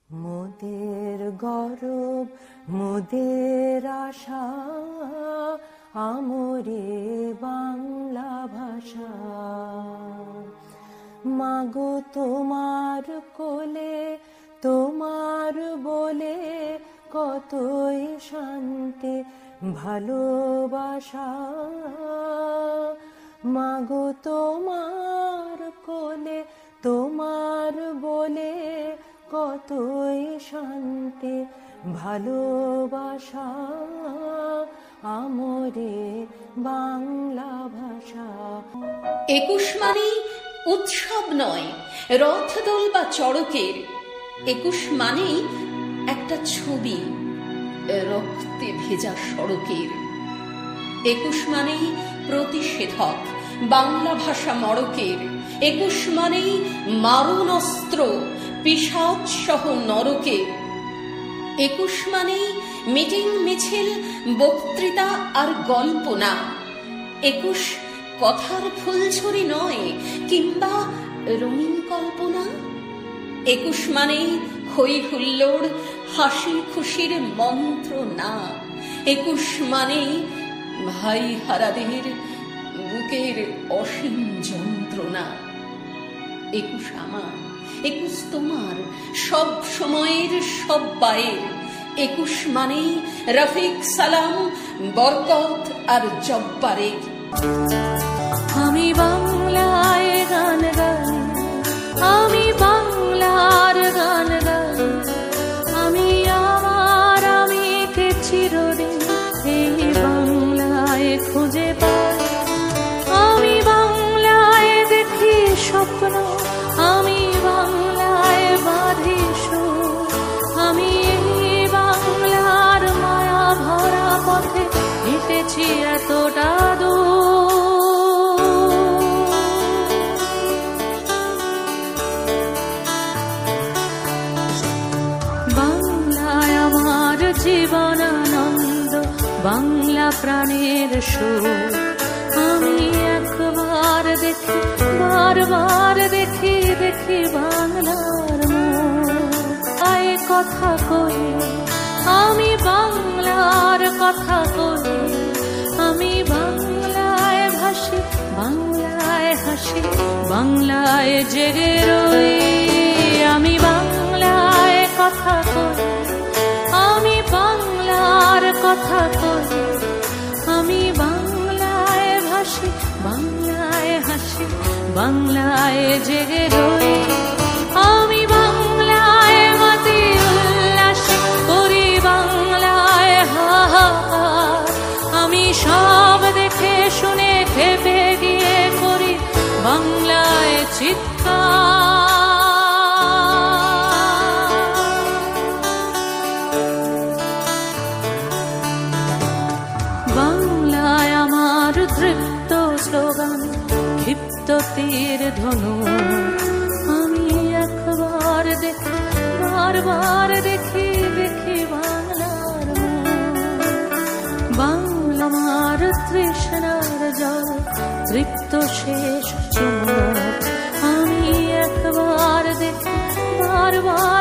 মোদের গৌরব মোদের আশা আমরে বাংলা ভাষা। মাগো তোমার কোলে তোমার বলে কতই শান্তি ভালোবাসা। মাগো তোমার কোলে তোমার বলে কতই শান্তি ভালোবাসা আমরে বাংলা ভাষা। ২১ মানেই উৎসব নয় রথদোল বা চড়কের, ২১ মানেই একটা ছবি রক্তে ভেজা সড়কের। ২১ মানেই প্রতিষেধক বাংলা ভাষা মড়কের। ২১ মানেই মারণাস্ত্র পিশাচ সহ নরকের। ২১ মানেই মিটিং মিছিল বক্তৃতা আর গল্প না। ২১ কথার ফুলঝুরি নয় কিংবা রঙিন কল্পনা। ২১ মানেই হই হুল্লোড় হাসি খুশির মন্ত্র না। ২১ মানেই ভাই হারাদের বুকের অসীম যন্ত্রণা। ২১ আমার, ২১ তোমার, সব সময়ের সব বায়ের। ২১ মানেই রফিক সালাম বরকত আর জব্বারের। আমি বাংলায় গান গাই, আমি বাংলার গান গাই, আমি আমার আমিকে চিরদিন এই বাংলায় খুঁজে পাই। আমি বাংলায় দেখি স্বপ্ন, আমি বাংলায় বাঁধি সুর, আমি এই বাংলার মায়া ভরা পথে হেঁটেছি এতটা দূর। বাংলায় আমার জীবন আনন্দ, বাংলা প্রাণের সুর। আমি একবার দেখি বারবার দেখি দেখি বাংলার আয় কথা কই, আমি বাংলার কথা কই, আমি বাংলায় ভাসি বাংলায় হাসি বাংলায় জেগে রই। আমি বাংলায় কথা কই, আমি বাংলার কথা কই, আমি বাংলায় ভাসি বাংলায় হাসি বাংলায় জেগে রই। আমি বাংলায় মাতি উল্লাস করি বাংলায় হাহাকার, আমি সব দেখে শুনে খেপে গিয়ে করি বাংলায় চিৎকার। বাংলায় আমার তৃপ্ত স্লোগান ক্ষিপ্ত তীর ধনু, আমি একবার দেখি বারবার দেখি দেখি বাংলার বাংলা আমার তৃষ্ণার জল তৃপ্ত শেষ চুমুক, আমি একবার দেখি বারবার